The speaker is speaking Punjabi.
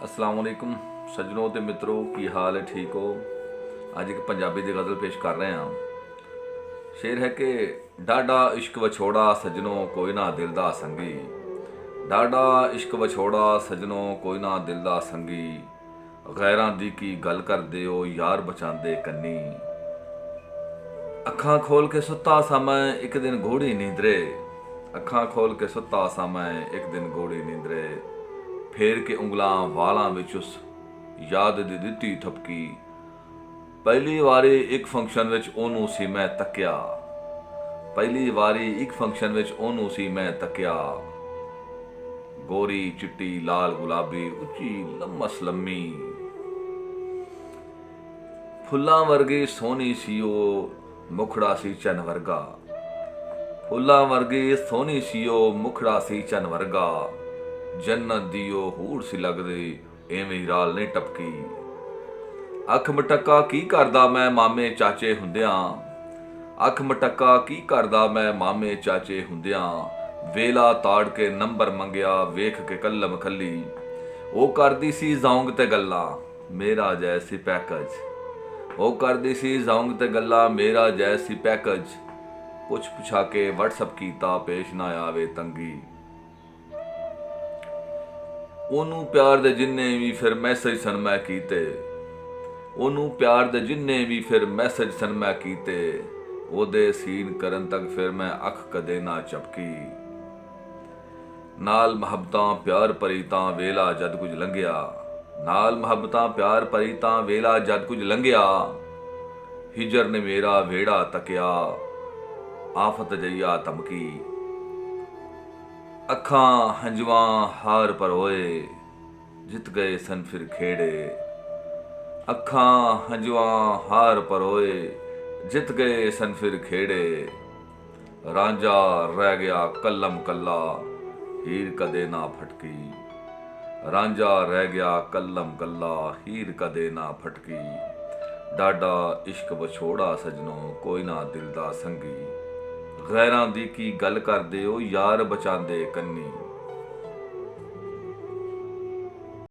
अस्सलाम वालेकुम सज्जनों ते मित्रों, की हाल है? ठीक हो? अज एक पंजाबी दी गज़ल पेश कर रहे हैं। शेर है कि डाडा इश्क वछोड़ा सज्जनों कोई ना दिल दा संगी। डाडा इश्क वछोड़ा सज्जनों कोई ना दिल दा संगी। गैरां दी की गल करदे ओ यार बचांदे कन्नी। अखां खोल के सुता सा मैं एक दिन घोड़ी नींदरे। अखां खोल के सुता सा मैं एक दिन घोड़ी नींदरे। फेर के ਉਂਗਲਾਂ ਵਾਲਾਂ ਵਿੱਚ ਉਸ ਯਾਦ ਦੀ ਦਿੱਤੀ ਥਪਕੀ। ਪਹਿਲੀ ਵਾਰੀ ਇੱਕ ਫੰਕਸ਼ਨ ਵਿੱਚ ਉਹਨੂੰ ਸੀ ਮੈਂ ਤੱਕਿਆ। ਪਹਿਲੀ ਵਾਰੀ ਇੱਕ ਫੰਕਸ਼ਨ ਵਿੱਚ ਉਹਨੂੰ ਸੀ ਮੈਂ ਤੱਕਿਆ। ਗੋਰੀ ਚਿੱਟੀ ਲਾਲ ਗੁਲਾਬੀ ਉੱਚੀ ਲੰਮਸ ਲੰਮੀ। ਫੁੱਲਾਂ ਵਰਗੀ ਸੋਹਣੀ ਸੀ ਉਹ ਮੁਖੜਾ ਸੀ ਚੰਨ ਵਰਗਾ। ਫੁੱਲਾਂ ਵਰਗੀ ਸੋਹਣੀ ਸੀ ਉਹ ਮੁਖੜਾ ਸੀ ਚੰਨ ਵਰਗਾ। जन्नत दी ओ हूड़ सी लगदी एवें ही राल नहीं टपकी। अख मटक्का की करदा मैं मामे चाचे हुंदियां। अख मटक्का की करदा मैं मामे चाचे हुंदियां। वेला ताड़ के नंबर मंगया वेख के कलम खली। ओ करदी सी जौंग ते गल्ला मेरा जैसी पैकेज। ओ करदी सी जौंग ते गल्ला मेरा जैसी पैकेज। पुछ पुछा के व्हाट्सअप कीता पेश ना आवे तंगी। ਉਹਨੂੰ ਪਿਆਰ ਦੇ ਜਿੰਨੇ ਵੀ ਫਿਰ ਮੈਸੇਜ ਸਨ ਮੈਂ ਕੀਤੇ। ਉਹਨੂੰ ਪਿਆਰ ਦੇ ਜਿੰਨੇ ਵੀ ਫਿਰ ਮੈਸੇਜ ਸਨ ਮੈਂ ਕੀਤੇ। ਉਹਦੇ ਸੀਨ ਕਰਨ ਤੱਕ ਫਿਰ ਮੈਂ ਅੱਖ ਕਦੇ ਨਾ ਝਪਕੀ। ਨਾਲ ਮੁਹੱਬਤਾਂ ਪਿਆਰ ਭਰੀ ਤਾਂ ਵੇਲਾ ਜਦ ਕੁਝ ਲੰਘਿਆ। ਨਾਲ ਮੁਹੱਬਤਾਂ ਪਿਆਰ ਭਰੀ ਤਾਂ ਵੇਲਾ ਜਦ ਕੁਝ ਲੰਘਿਆ। ਹਿਜਰ ਨੇ ਮੇਰਾ ਵੇੜਾ ਤੱਕਿਆ ਆਫਤ ਜਈਆ ਧਮਕੀ। ਅੱਖਾਂ ਹੰਝਵਾਂ ਹਾਰ ਪਰੋਏ ਜਿੱਤ ਗਏ ਸਨ ਫਿਰ ਖੇੜੇ। ਅੱਖਾਂ ਹੰਝਵਾਂ ਹਾਰ ਪਰੋਏ ਜਿੱਤ ਗਏ ਸਨ ਫਿਰ ਖੇੜੇ। ਰਾਂਝਾ ਰਹਿ ਗਿਆ ਕੱਲਮ ਕੱਲਾ ਹੀਰ ਕਦੇ ਨਾ ਫਟਕੀ। ਰਾਂਝਾ ਰਹਿ ਗਿਆ ਕੱਲਮ ਕੱਲਾ ਹੀਰ ਕਦੇ ਨਾ ਫਟਕੀ। ਡਾਡਾ ਇਸ਼ਕ ਵਿਛੋੜਾ ਸਜਣੋ ਕੋਈ ਨਾ ਦਿਲ ਦਾ ਸੰਗੀ। गैरां दी की गल करदे ओ यार बचांदे कन्नी।